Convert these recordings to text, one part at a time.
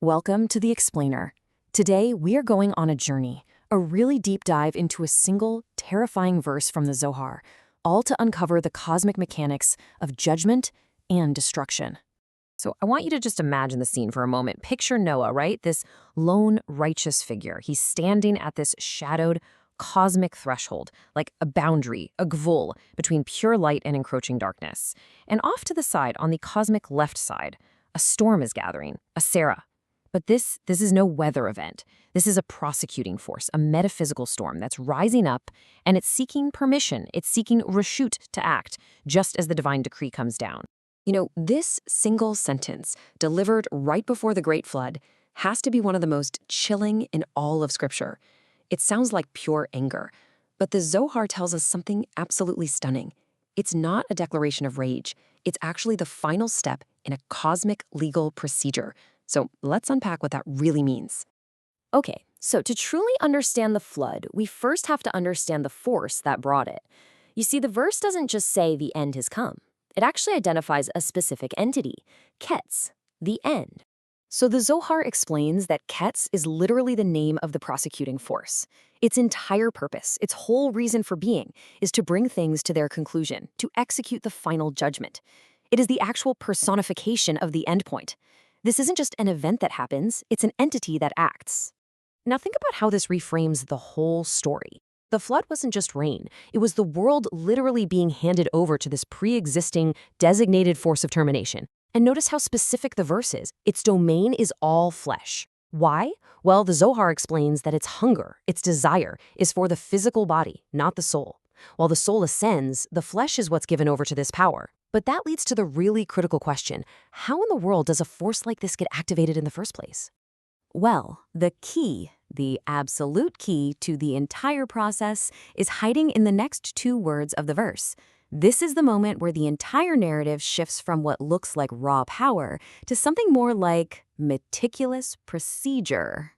Welcome to The Explainer. Today, we are going on a journey, a really deep dive into a single, terrifying verse from the Zohar, all to uncover the cosmic mechanics of judgment and destruction. So I want you to just imagine the scene for a moment. Picture Noah, right? This lone, righteous figure. He's standing at this shadowed, cosmic threshold, like a boundary, a gvul, between pure light and encroaching darkness. And off to the side, on the cosmic left side, a storm is gathering, a Sarah. But this is no weather event. This is a prosecuting force, a metaphysical storm that's rising up, and it's seeking permission. It's seeking reshut to act, just as the divine decree comes down. You know, this single sentence, delivered right before the Great Flood, has to be one of the most chilling in all of Scripture. It sounds like pure anger, but the Zohar tells us something absolutely stunning. It's not a declaration of rage. It's actually the final step in a cosmic legal procedure. So let's unpack what that really means. Okay, so to truly understand the flood, we first have to understand the force that brought it. You see, the verse doesn't just say the end has come. It actually identifies a specific entity, Ketz, the end. So the Zohar explains that Ketz is literally the name of the prosecuting force. Its entire purpose, its whole reason for being, is to bring things to their conclusion, to execute the final judgment. It is the actual personification of the endpoint. This isn't just an event that happens, it's an entity that acts. Now think about how this reframes the whole story. The flood wasn't just rain, it was the world literally being handed over to this pre-existing, designated force of termination. And notice how specific the verse is. Its domain is all flesh. Why? Well, the Zohar explains that its hunger, its desire, is for the physical body, not the soul. While the soul ascends, the flesh is what's given over to this power. But that leads to the really critical question, how in the world does a force like this get activated in the first place? Well, the key, the absolute key to the entire process is hiding in the next two words of the verse. This is the moment where the entire narrative shifts from what looks like raw power to something more like meticulous procedure.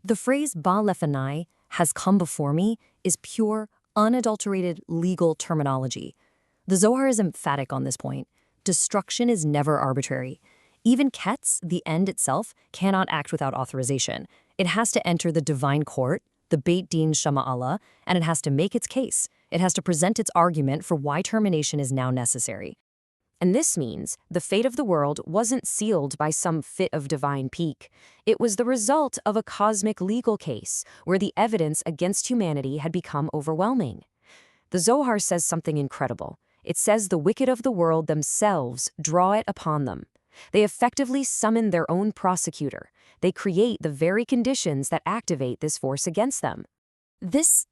The phrase ba lefanai, has come before me, is pure, unadulterated legal terminology. The Zohar is emphatic on this point. Destruction is never arbitrary. Even Ketz, the end itself, cannot act without authorization. It has to enter the divine court, the Beit Din Shama'Allah, and it has to make its case. It has to present its argument for why termination is now necessary. And this means the fate of the world wasn't sealed by some fit of divine pique. It was the result of a cosmic legal case where the evidence against humanity had become overwhelming. The Zohar says something incredible. It says the wicked of the world themselves draw it upon them. They effectively summon their own prosecutor. They create the very conditions that activate this force against them. This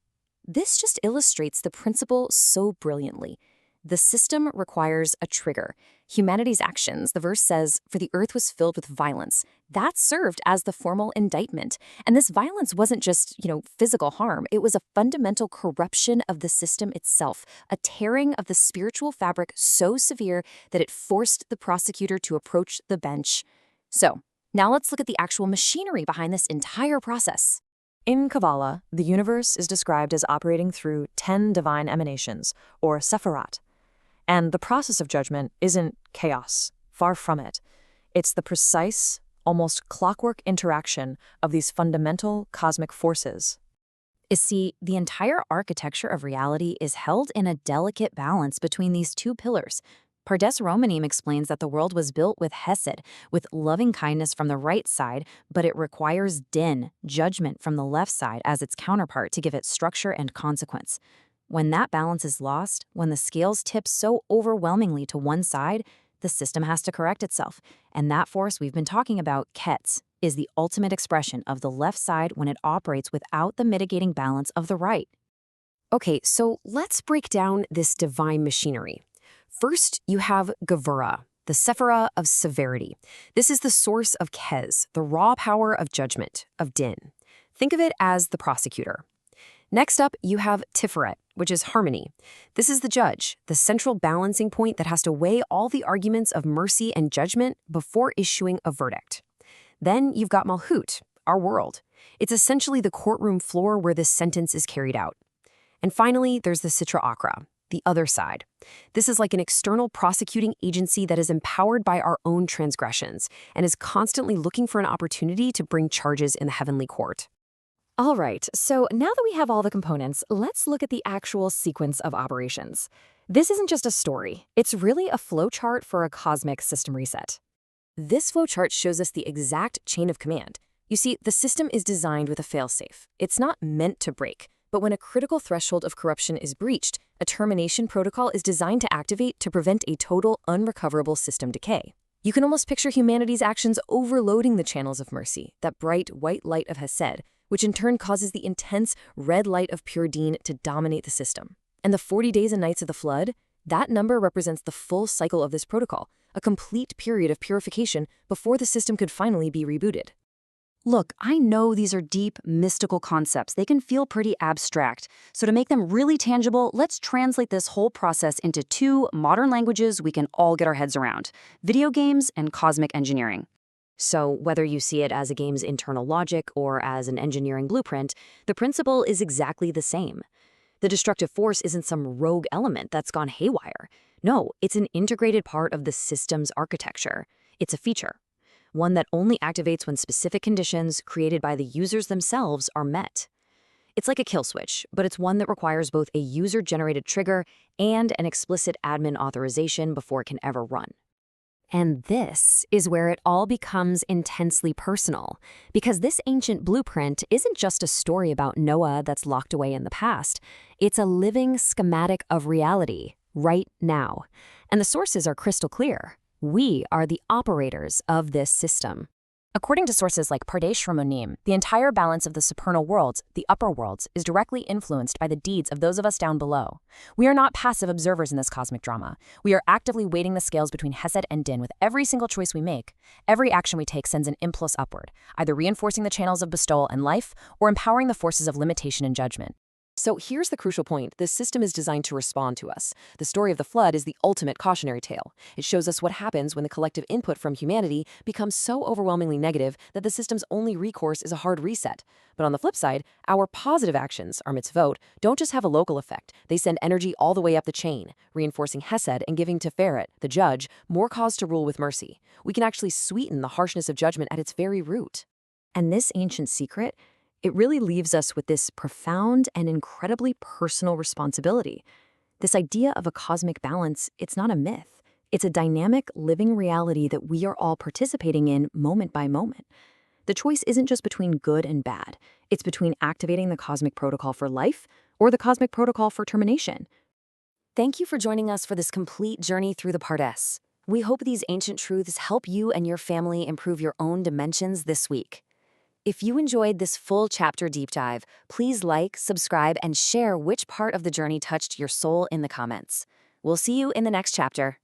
just illustrates the principle so brilliantly. The system requires a trigger. Humanity's actions, the verse says, for the earth was filled with violence. That served as the formal indictment. And this violence wasn't just, physical harm. It was a fundamental corruption of the system itself, a tearing of the spiritual fabric so severe that it forced the prosecutor to approach the bench. So, now let's look at the actual machinery behind this entire process. In Kabbalah, the universe is described as operating through 10 divine emanations, or sephirat. And the process of judgment isn't chaos, far from it. It's the precise, almost clockwork interaction of these fundamental cosmic forces. You see, the entire architecture of reality is held in a delicate balance between these two pillars. Pardes Romanim explains that the world was built with hesed, with loving kindness from the right side, but it requires din, judgment from the left side as its counterpart to give it structure and consequence. When that balance is lost, when the scales tip so overwhelmingly to one side, the system has to correct itself. And that force we've been talking about, Ketz, is the ultimate expression of the left side when it operates without the mitigating balance of the right. Okay, so let's break down this divine machinery. First, you have Gevurah, the Sephirah of severity. This is the source of Ketz, the raw power of judgment, of din. Think of it as the prosecutor. Next up, you have Tiferet, which is harmony. This is the judge, the central balancing point that has to weigh all the arguments of mercy and judgment before issuing a verdict. Then you've got Malhut, our world. It's essentially the courtroom floor where this sentence is carried out. And finally, there's the Sitra Achra, the other side. This is like an external prosecuting agency that is empowered by our own transgressions and is constantly looking for an opportunity to bring charges in the heavenly court. All right, so now that we have all the components, let's look at the actual sequence of operations. This isn't just a story, it's really a flowchart for a cosmic system reset. This flowchart shows us the exact chain of command. You see, the system is designed with a failsafe. It's not meant to break, but when a critical threshold of corruption is breached, a termination protocol is designed to activate to prevent a total, unrecoverable system decay. You can almost picture humanity's actions overloading the channels of mercy, that bright white light of Hesed, which in turn causes the intense red light of pure Deen to dominate the system. And the 40 days and nights of the flood, that number represents the full cycle of this protocol, a complete period of purification before the system could finally be rebooted. Look, I know these are deep, mystical concepts. They can feel pretty abstract. So to make them really tangible, let's translate this whole process into two modern languages we can all get our heads around: video games and cosmic engineering. So whether you see it as a game's internal logic or as an engineering blueprint, the principle is exactly the same. The destructive force isn't some rogue element that's gone haywire. No, it's an integrated part of the system's architecture. It's a feature, one that only activates when specific conditions created by the users themselves are met. It's like a kill switch, but it's one that requires both a user-generated trigger and an explicit admin authorization before it can ever run. And this is where it all becomes intensely personal, because this ancient blueprint isn't just a story about Noah that's locked away in the past. It's a living schematic of reality, right now. And the sources are crystal clear. We are the operators of this system. According to sources like Pardesh Ramonim, the entire balance of the supernal worlds, the upper worlds, is directly influenced by the deeds of those of us down below. We are not passive observers in this cosmic drama. We are actively weighting the scales between Hesed and Din with every single choice we make. Every action we take sends an impulse upward, either reinforcing the channels of bestowal and life or empowering the forces of limitation and judgment. So here's the crucial point. This system is designed to respond to us. The story of the flood is the ultimate cautionary tale. It shows us what happens when the collective input from humanity becomes so overwhelmingly negative that the system's only recourse is a hard reset. But on the flip side, our positive actions, our mitzvot, don't just have a local effect. They send energy all the way up the chain, reinforcing Hesed and giving Tiferet, the judge, more cause to rule with mercy. We can actually sweeten the harshness of judgment at its very root. And this ancient secret, it really leaves us with this profound and incredibly personal responsibility. This idea of a cosmic balance, it's not a myth. It's a dynamic, living reality that we are all participating in moment by moment. The choice isn't just between good and bad. It's between activating the cosmic protocol for life or the cosmic protocol for termination. Thank you for joining us for this complete journey through the Pardes. We hope these ancient truths help you and your family improve your own dimensions this week. If you enjoyed this full chapter deep dive, please like, subscribe, and share which part of the journey touched your soul in the comments. We'll see you in the next chapter.